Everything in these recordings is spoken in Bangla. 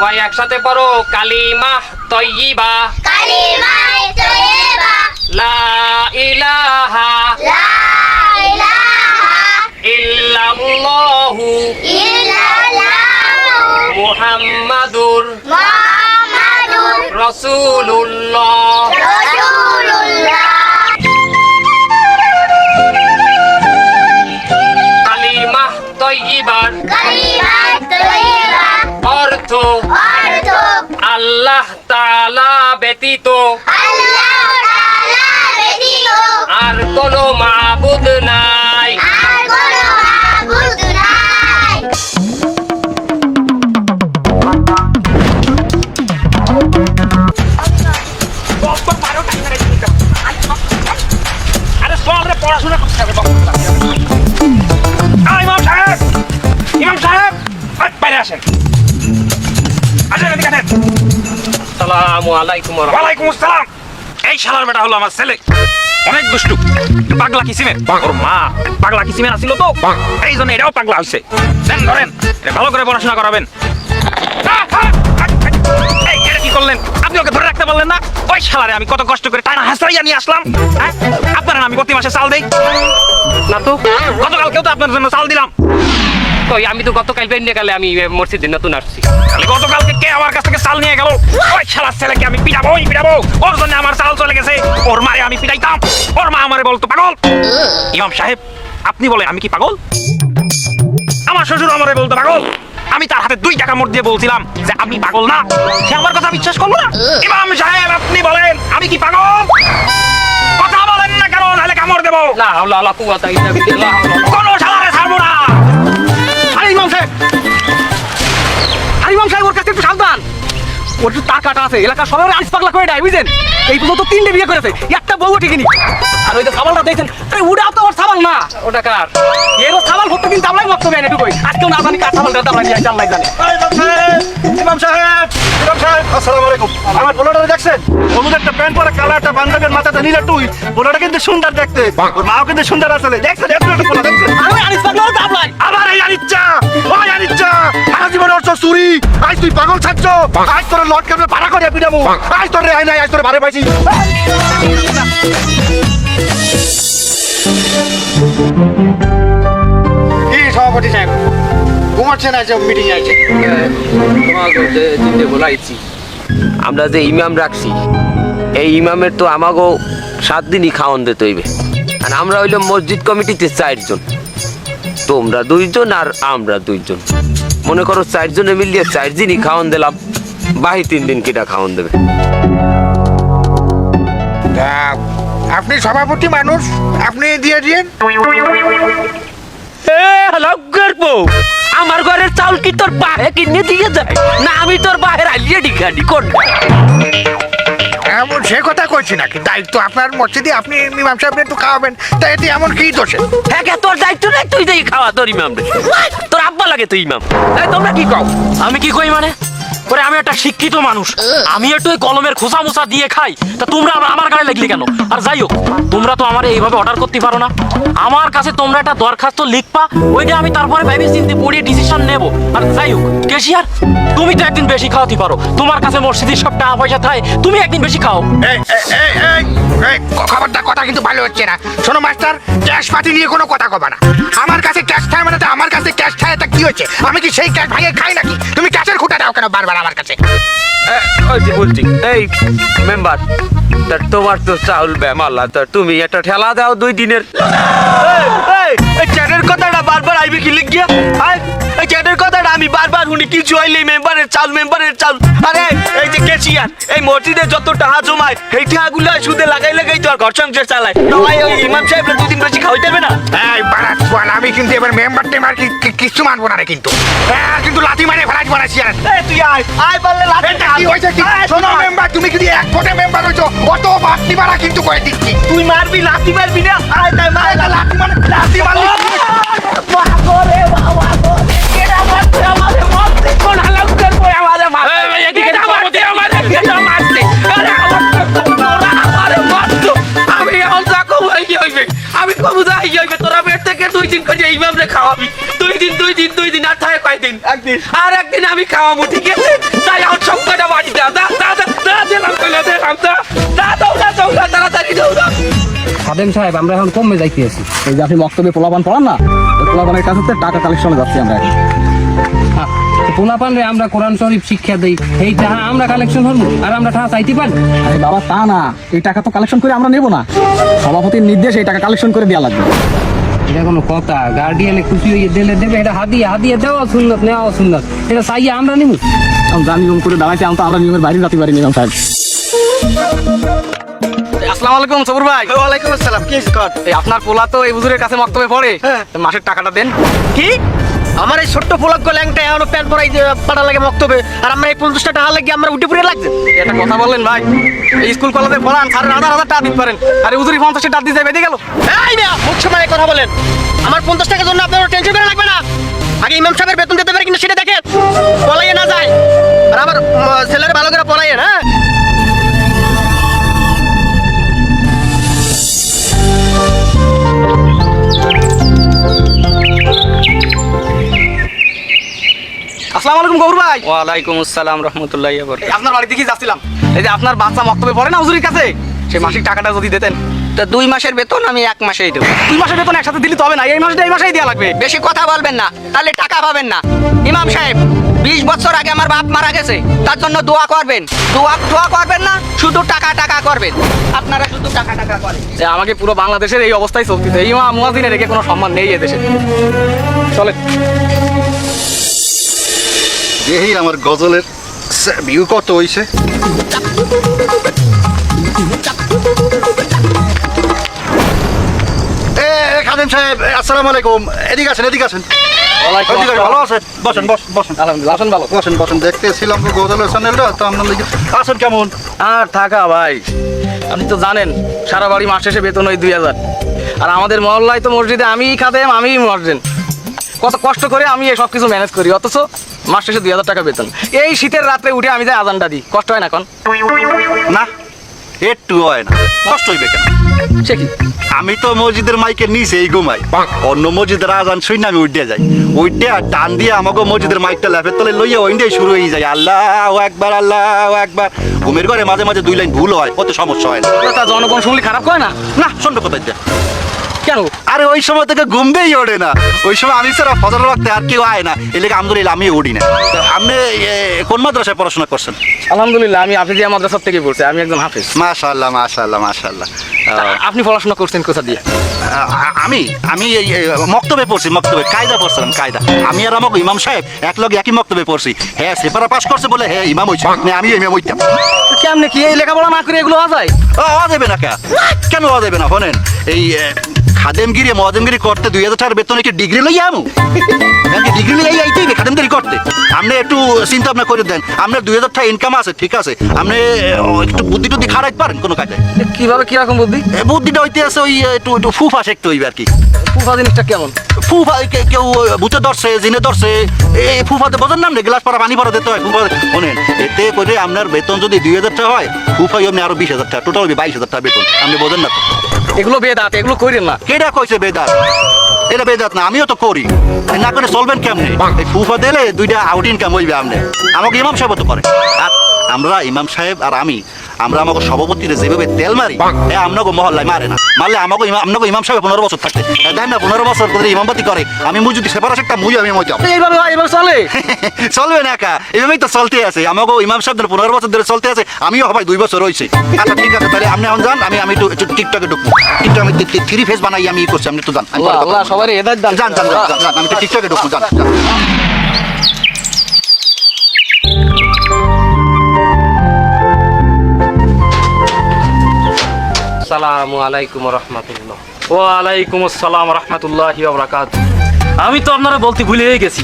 সবাই একসাথে পড়ো কালিমা তয়্যিবা কালিমা তয়্যিবা লা ইলাহা লা ইলাহা ইল্লাল্লাহু ইল্লাল্লাহু মুহাম্মাদুর মুহাম্মাদুর রাসূলুল্লাহ রাসূলুল্লাহ। কালিমা তয়্যিবার কালিমা তয়্যিবা অর্থ অর্থ আল্লাহ তাআলা ব্যতীত আল্লাহ তাআলা ব্যতীত আর কোনো মাবুদ নাই। আর কোনো মাবুদ নাই। আরে সব রে পড়াশোনা করতে হবে ইমাম সাহেব বাইরে আসেন আসেন এদিকে আসেন। আসসালামু আলাইকুম ওয়া ওয়ালাইকুম আসসালাম। এই শালার বেটা হলো আমার ছেলে, অনেক দুষ্টু, পাগলা কিসিমের। ওর মা পাগলা কিসিমের আসিল তো, এই জন্য এটাও পাগলা হয়েছে। দেন ধরেন, এটা ভালো করে পড়াশোনা করাবেন। এই, এটা কি করলেন আপনি? ওকে ধরে রাখতে পারলেন না? ওই শালারে আমি কত কষ্ট করে টানা হাসরাইয়া নিয়ে আসলাম। হ্যাঁ, আপনারা আমি প্রতি মাসে চাল দেই না তো গতকালকেও তো আপনার জন্য চাল দিলাম। কই আমি তো গতকাল বেরিয়ে গেলে আমি মসজিদে নতুন আসছি। তাহলে গতকালকে কে আমার কাছ থেকে চাল নিয়ে গেল? ওই শালার ছেলেকে আমি পিটাবো। ওর জন্য আমার চাল চলে গেছে। ওর মারে আমি পিটাইতাম, ওর মা আমারে বলতো পাগল। ইমাম সাহেব আপনি বলেন আমি কি পাগল? আমার শ্বশুর আমারে বলতো পাগল। আমি তার হাতে 2 টাকা মোট দিয়ে বলছিলাম যে আমি পাগল না, সে আমার কথা বিশ্বাস করলো না। ইমাম সাহেব আপনি বলেন আমি কি পাগল? কথা বলেন না কেন, নাহলে কামড় দেবো। লা হাওলা ওয়ালা কুওয়াতা ইল্লা বিল্লাহ। কোনো শালারে ছাড়বো না। আরে ইমাম সাহেব, ওর কাছে একটু সাবধান। ওর একটু টাকা কাটা আছে, এলাকার সবাই আইস পাগলা করে দেয় বুঝছেন। এই পর্যন্ত 3টে বিয়ে করেছে, একটা বউ ঠিকই। আর ওই যে সাবালটা দেখছেন, আরে ওটা তো ওর সাবাল না, ওটা কার? এর সাবাল হতে দিন তাবলাই মত হবে এটুকুই। আজকেও না জানি কার সাবালটা তাবলাই দিয়ে আল্লাহ জানে। ইমাম সাহেব আসসালামু আলাইকুম। আমার পোলাটা দেখছেন? হলুদ একটা প্যান্ট পরে কালো একটা বান্ধবের মাথাতে নীলা টুই। পোলাটা কিন্তু সুন্দর দেখতে, ওর মাও কিন্তু সুন্দর আসলে। দেখছেন এত একটা পোলা দেখছেন? আরে আইস পাগলা তাবলাই। আবার এই আনিচ্ছা, ওই আনিচ্ছা সারা জীবন ওর চুরি। আজ তুই পাগল ছাড়ছ, আজ তোর লট কেমন পাড়া করে পিটামু। আজ তোর রে আই নাই, আজ তোর বারে পাইছি। কি সভাপতি সাহেব ঘুমাচ্ছেন? আজ মিটিং আছে। তোমাকে দিতে বলাইছি। আমরা যে ইমাম রাখছি, এই ইমামের তো আমাগো 7 দিনই খাওয়ান দিতে হইবে। আর আমরা হইলো মসজিদ কমিটিতে 4 জন, তোমরা 2 জন আর আমরা 2 জন। মনে করো 4 জনে মিলিয়ে 4 দিনই খাওয়ান দিলাম, বাকি 3 দিন কিটা খাওয়ান দেবে। আপনি সভাপতি মানুষ, আপনি দিয়ে দিন। আমার ঘরের চাউল কি তোর বাহে কিনে দিয়ে যায় না আমি তোর বাহের আলিয়ে ডিখানি কোন? এমন সে কথা কইছি নাকি? দায়িত্ব আপনার মসজিদে, আপনি ইমাম সাহেব একটু খাওয়াবেন, তাই এতে এমন কি দোষে? হ্যাঁ তোর দায়িত্ব নাই, তুই দেই খাওয়া তোর ইমাম রে। তোর আব্বা লাগে তুই ইমাম। তোমরা কি কও? আমি কি কই মানে? ওরে আমি একটা শিক্ষিত মানুষ, আমি একটু ওই কলমের খোসা মোসা দিয়ে খাই, তা তোমরা আমার গায়ে লাগলি কেন? আর যাই হোক, তোমরা তো আমার এইভাবে অর্ডার করতে পারো না। আমার কাছে তোমরা একটা দরখাস্ত লিখবা, ওইটা আমি তারপরে ভেবে চিন্তে পড়িয়ে ডিসিশন নেব। আর যাই হোক ক্যাশিয়ার, তুমি তো একদিন বেশি খাওয়াতে পারো, তোমার কাছে মসজিদের সব টাকা পয়সা থাকে, তুমি একদিন বেশি খাও। খবরদার, কথা কিন্তু ভালো হচ্ছে না। শোনো মাস্টার, ক্যাশ পাতি নিয়ে কোনো কথা কবা না। আমার কাছে ক্যাশ থাকে মানে তো আমার কাছে ক্যাশ থাকে, তা কি হচ্ছে? আমি কি সেই ক্যাশ ভাঙে খাই নাকি? তুমি ক্যাশের খুঁটা দাও কেন বারবার আমার কাছে? বলছি এই মেম্বার, তোমার তো চাউল বেমালা, তুমি একটা ঠেলা দাও 2 দিনের। চ্যাটের কথাটা বারবার আইবে কি লিখিয়া? এই চ্যাটের কথাটা আমি বারবার শুনি, কিছু হইলে মেম্বারের চাল। আরে এই যে কেশিয়ার, এই মসজিদে যত টাকা জমায় এই টাকাগুলো সুদে লাগাই তো আর ঘর সংসার চালায়। নয় ওই ইমাম সাহেবরা 2 দিন বেশি খাওয়াইতে হবে না। এই বারাত বল, আমি কিন্তু এবার মেম্বার টেম্বার কিছু মানবো না রে কিন্তু। কিন্তু লাথি মারে ফেলাজ বানাচ্ছি। আর তুই আয় পারলে লাঠি কি হয়েছে কি? শোনো মেম্বার, তুমি যদি 1 ভোটে মেম্বার হইছো, অত বাড়তি মারা কিন্তু করে দিচ্ছি। তুই মারবি, লাঠি মারবি না? আয় তাই মার। লাথি মারলি বাবারে বাবা গো, কেডা মারছে আমারে? মারছে কোন হালাত করব আমারে? মারছে এদিকে মারছে মারছে। আরে আমারে মারছো। আমি এখন যাকো হইবে, আমি কবু যাই হইবে। তোরা পেট থেকে 2 দিন করে ইমাম রে খাওয়াবি। 2 দিন আর থাকে কয়দিন? একদিন। আর একদিন আমি খাওয়াবো, ঠিক আছে? তাই আমার সব কটা বাড়ি দাও, দিলাম কইলে দিলাম, দৌড়া তাড়াতাড়ি দৌড়া। খাদেম সাহেব, আমরা এখন কমে যাইতেছি। এই যে আপনি মক্তবে পোলাপান পড়ান না, ওই পোলাপানের কাছে তো টাকা কালেকশনে যাচ্ছি আমরা এখন। পোলাপান রে আমরা কোরআন শরীফ শিক্ষা দেই, এই টাকা আমরা কালেকশন হবো আর আমরা টাকা চাইতে পারি? আরে বাবা তা না, এই টাকা তো কালেকশন করে আমরা নেব না, সভাপতির নির্দেশ এই টাকা কালেকশন করে দেওয়া লাগবে। এটা কোনো কথা? গার্ডিয়ানে খুশি হয়ে দিলে দেবে, এটা হাদিয়া দেওয়া সুন্নত, নেওয়া সুন্নত, এটা চাইয়া আমরা নিব। যা নিয়ম করে দাঁড়াইছে আমরা নিয়মের বাইরে যাতে পারি নিয়ম সাহেব। আসসালামু আলাইকুম সবুর ভাই। ওয়ালাইকুম আসসালাম। কি হয়েছে কর? এই আপনার পোলা তো এই হুজুরের কাছে মক্তবে পড়ে, হ্যাঁ। মাসের টাকাটা দেন। কি আমার এই ছোট্ট পোলাক ল্যাংটা এখনো প্যান্ট পরাই পাড়া লাগে মক্তবে, আর আমরা এই 50 টাকা লাগে আমরা উঠে পড়ে লাগছে। এটা কথা বললেন ভাই? এই স্কুল কলেজে পড়ান, স্যারের হাজার টাকা দিতে পারেন, আর হুজুরি 50 টাকা দিয়ে যায় বেঁধে গেল। এই না মুখ সামনে কথা বলেন। আমার 50 টাকার জন্য আপনার টেনশন করে লাগবে না। আগে ইমাম সাহেবের বেতন দিতে পারে কিনা সেটা দেখেন, পলাইয়ে না যায়। আর আমার ছেলের ভালো করে পলাইয়ে না। আসসালামু আলাইকুম গৌর ভাই। ওয়ালাইকুম আসসালাম রহমতুল্লাহ। এই আপনার বাড়ি দেখি যাচ্ছিলাম, এই যে আপনার বাচ্চা মক্তবে পড়ে না হুজুরির কাছে, সেই মাসিক টাকাটা যদি দিতেন। তা 2 মাসের বেতন আমি 1 মাসেই দেবো। 2 মাসের বেতন একসাথে দিলে তো হবে না, এই মাসেই দেওয়া লাগবে। বেশি কথা বলবেন না, তাহলে টাকা পাবেন না। ইমাম সাহেব, 20 বছর আগে আমার বাপ মারা গেছে, তার জন্য দোয়া করবেন। দোয়া করবেন না, শুধু টাকা করবেন। আপনারা শুধু টাকা করেন। যে আমাকে পুরো বাংলাদেশের এই অবস্থায় চলতেছে, এই মুয়াজ্জিনের রেখে কোনো সম্মান নেই এদেশে। চলে এই আমার গজলের ভিউ কত হইছে। খাদেম সাহেব আসসালামু আলাইকুম। এদিকে আসেন, এদিকে আসেন। এদিকে আসেন, ভালো আছেন? বসেন বসেন আলহামদুলিল্লাহ, আসুন ভালো। বসেন দেখতেছিলাম তো গজলের চ্যানেলটা, তো আপনার লিগে আসেন। কেমন? আর থাকা ভাই, আপনি তো জানেন সারা বাড়ি মাস শেষে বেতন ওই 2000, আর আমাদের মহল্লায় তো মসজিদে আমিই খাদেম, আমিই মসজিদ। কত কষ্ট করে আমি এই সব কিছু ম্যানেজ করি, অথচ মাস শেষে 2000 টাকা বেতন। এই শীতের রাত্রে উঠে আমি যাই আজানটা দিই, কষ্ট হয় না এখন? না একটু হয় না, কষ্ট হইবে কেন? সে কি? আমি তো মসজিদের মাইকের নিচে এই ঘুমাই, অন্য মসজিদের আজান শুই না আমি উঠে যাই, উঠে আর টান দিয়ে আমাকে মসজিদের মাইকটা লেফের তলে লইয়া ওইটাই শুরু হয়ে যায়, আল্লাহু আকবার আল্লাহু আকবার। ঘুমের ঘরে মাঝে মাঝে 2 লাইন ভুল হয়, কত সমস্যা হয় না। তা জনগণ শুনলে খারাপ করে না? না শুনবে কোথায় দিয়ে? কেন? আরে ওই সময় থেকে ঘুমতেই ওঠে না, ওই সময় আমি ছাড়া ফজর রাখতে আর কেউ আয় না, এর লেগে আলহামদুলিল্লাহ আমি উঠি না। তো আপনি কোন মাদ্রাসায় পড়াশোনা করছেন? আলহামদুলিল্লাহ আমি হাফেজিয়া মাদ্রাসা থেকে পড়ছি, আমি একজন হাফেজ। মাশাআল্লাহ মাশাআল্লাহ মাশাআল্লাহ। আপনি পড়াশোনা করছেন কোথা দিয়ে? আমি এই মক্তবে পড়ছি, মক্তবে কায়দা পড়ছিলাম, কায়দা। আমি আর আমাকে ইমাম সাহেব একলগে একই মক্তবে পড়ছি। হ্যাঁ সেপারা পাস করছে বলে হ্যাঁ ইমাম হইছে, আমি ইমাম হইতাম। কেমনে কি এই লেখাপড়া না করে এগুলো হওয়া যায়? হওয়া দেবে না কেন হওয়া দেবে না? শোনেন, এই খাদেমগিরি মহাদেমগিরি করতে 2000 টাকার বেতনে কি ডিগ্রি লইয়া আমু? ডিগ্রি লইয়া আইতেই খাদেমগিরি করতে। আপনি একটু চিন্তা ভাবনা করে দেন, আপনার 2000 টাকা ইনকাম আছে, ঠিক আছে, আপনি একটু বুদ্ধি টুদ্ধি খারাইতে পারেন কোনো কাজে? কিভাবে, কিরকম বুদ্ধি? বুদ্ধিটা হইতে আছে ওই একটু ফুফা শিখতে হইবে আর কি। ফুফা জিনিসটা কেমন? ফুফা কেউ ভূতে ধরছে, জিনে ধরছে, এই ফুফাতে বোঝেন না, গ্লাস পরা পানি ভরা দিতে হয় ফুফা। শোনেন, এতে করে আপনার বেতন যদি 2000 টাকা হয়, ফুফাই আপনি আরো 20,000 টাকা, টোটাল 22,000 টাকা বেতন। আপনি বোঝেন না তো? এগুলো বেদাত, এগুলো কইরেন না। কেডা কইছে বেদাত? এটা বেদাত না, আমিও তো করি। না করে চলবেন কেমনে? এই ফুফা দিলে 2টা আউট ইনকাম হইবে। আপনি আমাকে ইমাম সাহেব তো করে, আর আমরা ইমাম সাহেব আর আমরা আমাকে সভাপতিরে যেভাবে তেল মারি, আপনাকে মহল্লায় মারে না। মারলে আমাকে ইমাম সাহেব 15 বছর থাকতে দেখেন না, 15 বছর ধরে ইমামবাতি করে। আমি যদি সেপারাস একটা আমি মইতাম। এইভাবে এইভাবে চলে? চলবে না একা, এভাবেই তো চলতে আছে। আমাকে ইমাম সাহেব 15 বছর ধরে চলতে আছে, আমিও হবাই 2 বছর হয়েছে। আচ্ছা ঠিক আছে, তাহলে আপনি এখন যান, আমি একটু টিকটকে ঢুকবো। টিকটক আমি 3 ফেস বানাই আমি করছি, আপনি একটু যান। আল্লাহ সবাই হেদায়েত দান। যান, আমি একটু টিকটকে ঢুকবো, যান। আসসালামু আলাইকুম রহমতুল্লাহ। ওয়ালাইকুম আসসালাম রহমতুল্লাহি ওয়া বারাকাতুহু। আমি তো আপনারা বলতে ভুলেই গেছি,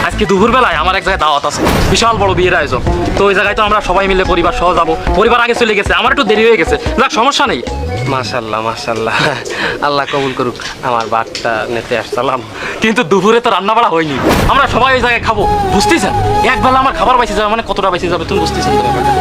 আজকে দুপুরবেলায় আমার এক জায়গায় দাওয়াত আছে, বিশাল বড় বিয়ের আয়োজন। তো ওই জায়গায় তো আমরা সবাই মিলে পরিবার সহ যাবো। পরিবার আগে চলে গেছে, আমার একটু দেরি হয়ে গেছে, যাক সমস্যা নেই। মাশাল্লাহ মাশাল্লাহ, আল্লাহ কবুল করুক। আমার বাটটা নিতে আসসালাম। কিন্তু দুপুরে তো রান্না বাড়া হয়নি, আমরা সবাই ওই জায়গায় খাবো, বুঝতেছেন? একবেলা আমার খাবার বেঁচে যাবে মানে কতটা বেঁচে যাবে তুমি বুঝতেছেন তো ব্যাপারটা?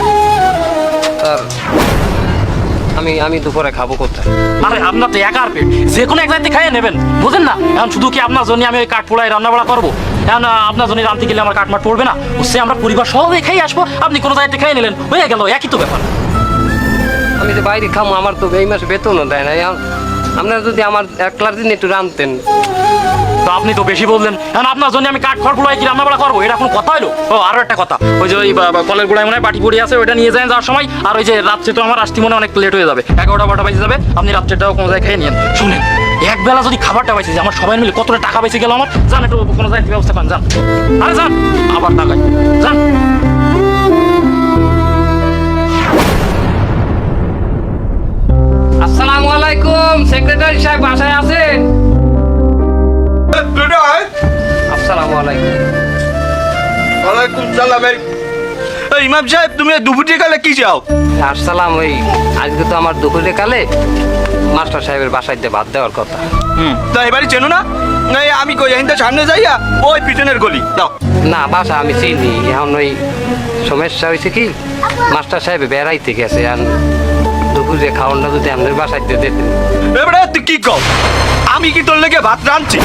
আমি দুপুরে খাবো কোথায়? আরে আপনার তো একার পেট, যে কোনো এক জায়গায় খাইয়ে নেবেন, বুঝেন না? এখন শুধু কি আপনার জন্য আমি ওই কাঠ পোড়ায় রান্না বাড়া করবো? এখন আপনার জন্য রান্তি গেলে আমার কাঠমাট পড়বে না, হচ্ছে আমরা পরিবার সবাই খাই আসবো, আপনি কোনো জায়গায় খাইয়ে নিলেন, হয়ে গেল, একই তো ব্যাপার। আমি যে বাইরে খাবো, আমার তো এই মাসে বেতনও দেয় না। আপনারা যদি আমার একলার দিন একটু রাঁধতেন। তো আপনি তো বেশি বললেন, এখন আপনার জন্য আমি কাঠ খড় পোড়ায় কি রান্না বাড়া করবো? এটা কোনো কথা হলো? ও আরো একটা কথা, ওই যে ওই কলের গোড়ায় মনে হয় বাটি পড়ি আছে, ওইটা নিয়ে যান যাওয়ার সময়। আর ওই যে রাত্রে তো আমার আসতে মনে অনেক লেট হয়ে যাবে, 11টা বাজে যাবে, আপনি রাত্রেটাও কোনো জায়গায় খেয়ে নিন। শুনেন, এক বেলা যদি খাবারটা পাইছে যে আমার সবাই মিলে কতটা টাকা পাইছে গেল আমার, জান একটু কোনো জায়গায় ব্যবস্থা করেন, যান। আরে যান, আবার টাকায় যান। আসসালামু আলাইকুম, সেক্রেটারি সাহেব বাসায় আছেন? আসসালামু আলাইকুম। ওয়ালাইকুম সালাম। এই ইমাম সাহেব, তুমি দুপুরে কালে কি চাও? আসসালাম, ওই আজকে তো আমার দুপুরে কালে মাস্টার সাহেবের বাসায় ভাত দেওয়ার কথা। তা এবারে চেনো না? এই আমি কই এখান থেকে সামনে যাইয়া ওই পিছনের গলি দাও। না, বাসা আমি চিনি। এখন ওই সমস্যা হয়েছে কি, মাস্টার সাহেব বেড়াইতে গেছে, আর দুপুরে খাওয়ানটা যদি আপনার বাসায় দিতেন। এবারে তুই কি কও? আমি কি তোর লেগে ভাত রাঁধছি?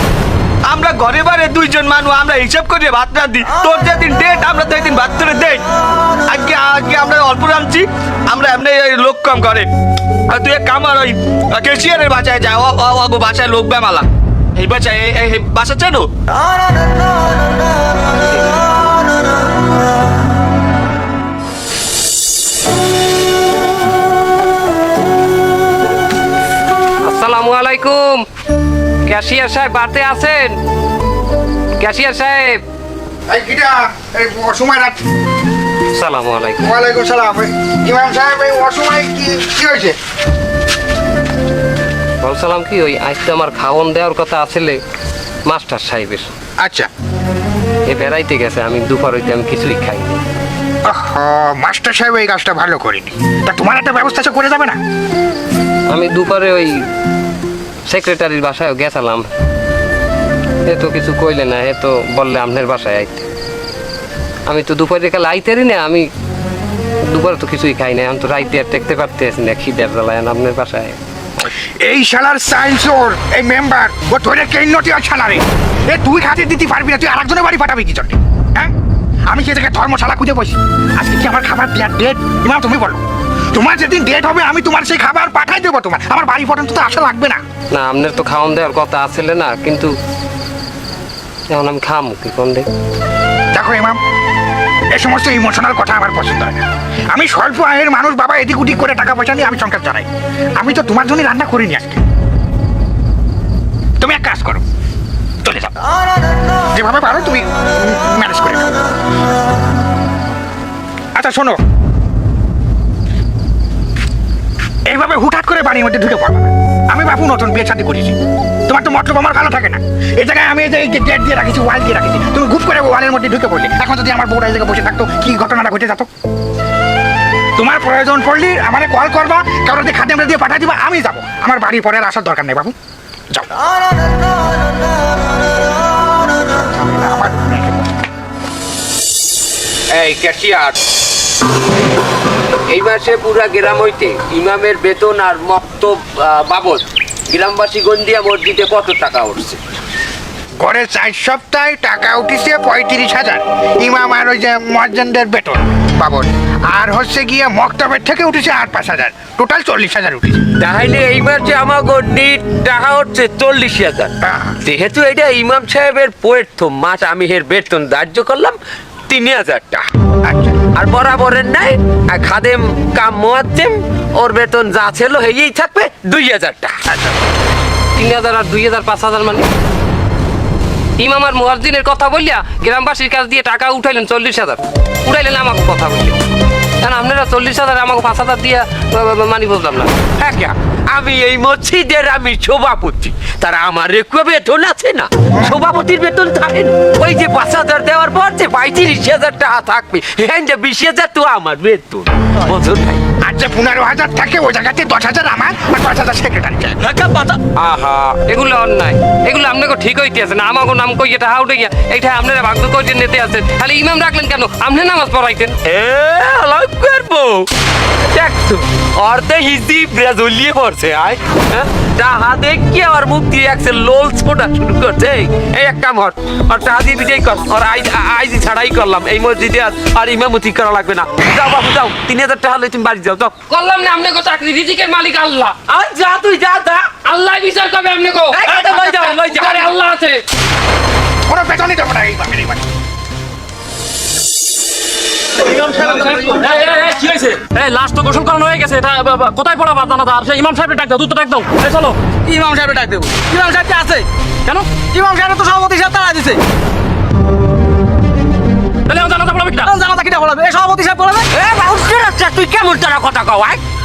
আমরা ঘরে বারে দুইজন মানুষ, আমরা হিসাব করে ভাত রাঁধি। তোর যেদিন ডেট আমরা তো একদিন ভাত করে দেই। আজকে আজকে আমরা অল্প রাঁধছি, আমরা এমনি লোক কম করে। আর তুই এক কাম আর ওই কেশিয়ারের বাসায় যা, ও বাসায় লোক বেমালা। এই বাসায় এই বাসা চেনো? আসসালামু আলাইকুম, ক্যাশিয়ার সাহেব বাড়িতে আছেন? ক্যাশিয়ার সাহেব। এই কিটা এই অসময় রাত। আসসালামু আলাইকুম। ওয়ালাইকুম সালাম। ইমাম সাহেব, এই অসময় কি কি হয়েছে? বলছিলাম কি, ওই আজ তো আমার খাওয়ান দেওয়ার কথা আসলে মাস্টার সাহেবের, আচ্ছা। এ বেড়াইতে গেছে, আমি দুপুর হইতে আমি কিছুই খাইনি। মাস্টার সাহেব এই কাজটা ভালো করিনি। তা তোমার একটা ব্যবস্থা আছে, করে যাবে না? আমি দুপুরে ওই সেক্রেটারির বাসায় গেছিলাম, এ তো কিছু কইলে না, এ তো বললে আপনার বাসায় আইতে। আমি তো দুপুরে কালে আইতেরি না, আমি দুপুরে তো কিছুই খাই না, আমি তো রাইতে আর দেখতে পারতেছি না, খিদের জ্বালায় আপনার বাসায়। এই শালার সায়েন্স ওর এই মেম্বার ও তোরে কেন নটি আর শালারে এ তুই খাতে দিতে পারবি না, তুই আরেকজনের বাড়ি পাঠাবি কি জন্য? হ্যাঁ, আমি কি থেকে ধর্মশালা খুঁজে বসি? আজকে কি আমার খাবার দেওয়ার ডেট? ইমাম তুমি বলো, তোমার যেদিন ডেট হবে আমি তোমার সেই খাবার পাঠাই দেবো। তোমার আমার বাড়ি পর্যন্ত তো আসা লাগবে না। না, আপনার তো খাওয়ান দেওয়ার কথা আসলে না, কিন্তু এখন আমি খামু কি কোন দে? দেখো ইমাম, এই সমস্ত ইমোশনাল কথা আমার পছন্দ হয় না। আমি স্বল্প আয়ের মানুষ বাবা, এদিক ওদিক করে টাকা পয়সা নিয়ে আমি সংসার চালাই। আমি তো তোমার জন্য রান্না করিনি আজকে। তুমি এক কাজ করো, চলে যাও, যেভাবে পারো তুমি ম্যানেজ করে নাও। আচ্ছা শোনো, এইভাবে হুটহাট করে বাড়ির মধ্যে ঢুকে পড়বা না। আমি বাপু নতুন বিয়ে শাদী করেছি, তোমার তো মতলব আমার ভালো থাকে না। এই জায়গায় আমি এই যে গেট দিয়ে রাখেছি, ওয়াল দিয়ে রাখেছি, তুমি গুপ করে ওয়ালের মধ্যে ঢুকে পড়লে। এখন যদি আমার বউরা এই জায়গায় বসে থাকতো, কি ঘটনাটা ঘটে যেত। তোমার প্রয়োজন পড়লে আমারে কল করবা, কারোর দিয়ে খাদ্য দিয়ে পাঠিয়ে দিবা, আমি যাবো। আমার বাড়ি পরে আর আসার দরকার নেই বাবু, যাও। এই ক্যাশিয়ার, এই মাসে পুরা গ্রাম হইতে ইমামের বেতন আর মক্তব বাবদ গ্রামবাসী গন্ডিয়া মসজিদে কত টাকা উঠছে? ঘরে 4 সপ্তাহে টাকা উঠিছে 35,000, ইমাম আর ওই যে মুয়াজ্জিনদের বেতন বাবদ। আর হচ্ছে গিয়ে মক্তবের থেকে উঠেছে আর 5,000, টোটাল 40,000 উঠেছে। তাহলে এই মাসে আমার গন্ডির টাকা হচ্ছে 40,000। যেহেতু এটা ইমাম সাহেবের প্রথম মাস, আমি এর বেতন ধার্য করলাম 3,000 টাকা। আচ্ছা, আর বরাবরের নাই আর খাদেম কাম মুয়াজ্জিম, ওর বেতন যা ছিল এই থাকবে 2,000 টাকা। 3,000 আর 2,000 5,000 মানে ইমাম আর মুয়াজ্জিনের কথা বললিয়া গ্রামবাসীর কাছ দিয়ে টাকা উঠাইলেন 40,000, উঠাইলেন আমাকে কথা বললেন। কেন আপনারা 40,000 আমাকে 5,000 দিয়া মানি বুঝলাম না। হ্যাঁ, আমি এই মসজিদের আমি সভাপতি, তারা আমার একটু বেতন আছে না? সভাপতির বেতন থাকে না? ওই যে 5,000 দেওয়ার পর যে 35,000 টাকা থাকবে, হ্যাঁ 20,000 তো আমার বেতন। বোঝেন নাই আচ্ছা 15,000 থাকে ওই জায়গাতে 10,000 আমার আর 5,000 সেক্রেটারি আহা এগুলো অন্যায় এগুলো আপনাকে ঠিক হইতে আছে না আমাকে নাম কই এটা হাউডে গিয়া এইটা আপনারা ভাগ্য করে নিতে আছেন খালি ইমাম রাখলেন কেন আপনি নামাজ পড়াইতেন লাইক করবো দেখছো অর্ধে হিজি ব্রাজুলিয়ে পড়ছে আয় টাহা দেখি আমার মুখ দিয়ে একসে লোল ছোটা শুরু করছে এই এক কাম হর আর টাহা দিয়ে বিজয় কর আর আইজি ছাড়াই করলাম এই মসজিদে আর ইমামতি করা লাগবে না যাও বাবু যাও 3,000 টাকা হলে তুমি বাড়ি যাও যাও করলাম না আপনি চাকরি রিজিকের মালিক আল্লাহ আর যা তুই যা যা আল্লাহ বিচার করবে আপনি কো লই যাও লই যাও আরে আল্লাহ আছে কোনো বেতনই দেবো না এই বাপের এই বাড়ি। কি হয়েছে এই লাস্ট তো গোসল করানো হয়ে গেছে এটা কোথায় পড়াবা জানাদা আর সেই ইমাম সাহেবের ডাক দাও দুটো ডাক দাও এই চলো ইমাম সাহেবের ডাক দেবো ইমাম সাহেব কি আছে কেন ইমাম সাহেব তো সভাপতি সাহেব তারা দিছে তাহলে আমার জানাদা পড়াবে কিটা জানাতা কিটা বলাবে এই সভাপতি সাহেব বলাবে তুই কেমন তারা কথা কও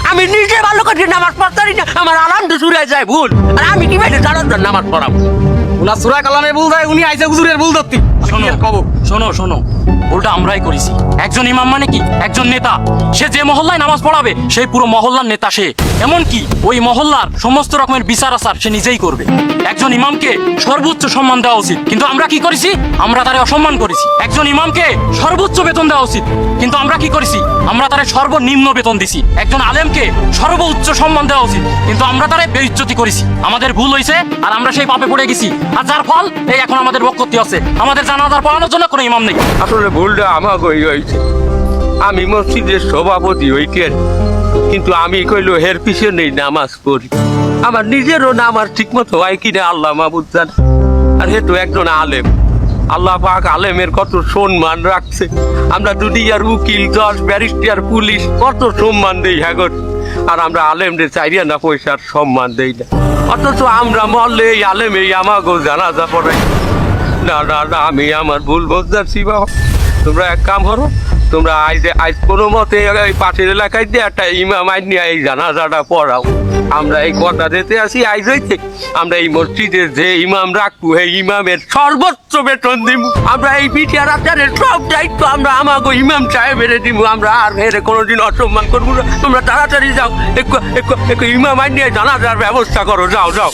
আমি নিজে ভালো করে নামাজ পড়তারি না আমার আলাম তো চুরে যায় ভুল আর আমি কি বাইরে জানার নামাজ পড়াবো উনা সূরা কালামে ভুল যায় উনি আইছে হুজুরের ভুল ধরতি শোনো শোনো উল্টা আমরাই করেছি একজন ইমাম মানে কি একজন নেতা সে যে মহল্লায় নামাজ পড়াবে সেই পুরো মহল্লার নেতা সে এমনকি ওই মহল্লার সমস্ত রকমের বিচার আচার সে নিজেই করবে একজন ইমামকে সর্বোচ্চ সম্মান দেওয়া উচিত কিন্তু আমরা কি করেছি আমরা তারে অসম্মান করেছি একজন ইমামকে সর্বোচ্চ বেতন দেওয়া উচিত কিন্তু আমরা কি করেছি আমরা তারে সর্বনিম্ন বেতন দিছি একজন আলেমকে সর্বোচ্চ সম্মান দেওয়া উচিত কিন্তু আমরা তারে বেইজ্জতি করেছি আমাদের ভুল হয়েছে আর আমরা সেই পাপে পড়ে গেছি আর যার ফল এই এখন আমাদের বক্তব্য আছে আমাদের জানাজার পড়ানোর জন্য কোনো ইমাম নেই আসলে ভুলটা আমাকে হয়েছে আমি মসজিদের সভাপতি হইতেন কিন্তু আমি কইলো হের পিছনে নামাজ পড়ি আমার নিজেরও নামাজ ঠিক মতো হয় কিনা আল্লাহ মাহবুদ জান আর হে তো একজন আলেম আল্লাহ পাক আলেমের কত সম্মান রাখছে আমরা দুনিয়ার উকিল জজ ব্যারিস্টার পুলিশ কত সম্মান দেই হ্যাঁ আর আমরা আলেমদের চাইরিয়া না পয়সার সম্মান দেই না অথচ আমরা মরলে এই আলেম এই আমাকেও জানাজা পড়াই না না না আমি আমার ভুল বুঝতেছি বাবা তোমরা এক কাম করো তোমরা আজ কোনো মতে এই পাশের এলাকায় দিয়ে একটা ইমাম আইন নিয়ে এই জানাজাটা পড়াও আমরা এই কথা দিতে আসি আইজ হইতে আমরা এই মসজিদের যে ইমাম রাখবো এই ইমামের সর্বোচ্চ বেতন দিব আমরা এই পিঠিয়া রাখারের সব দায়িত্ব আমরা আমাকে ইমাম সাহেবের দিব আমরা আর এর কোনোদিন অসম্মান করবো না তোমরা তাড়াতাড়ি যাও একটু ইমাম আইন নিয়ে জানাজার ব্যবস্থা করো যাও যাও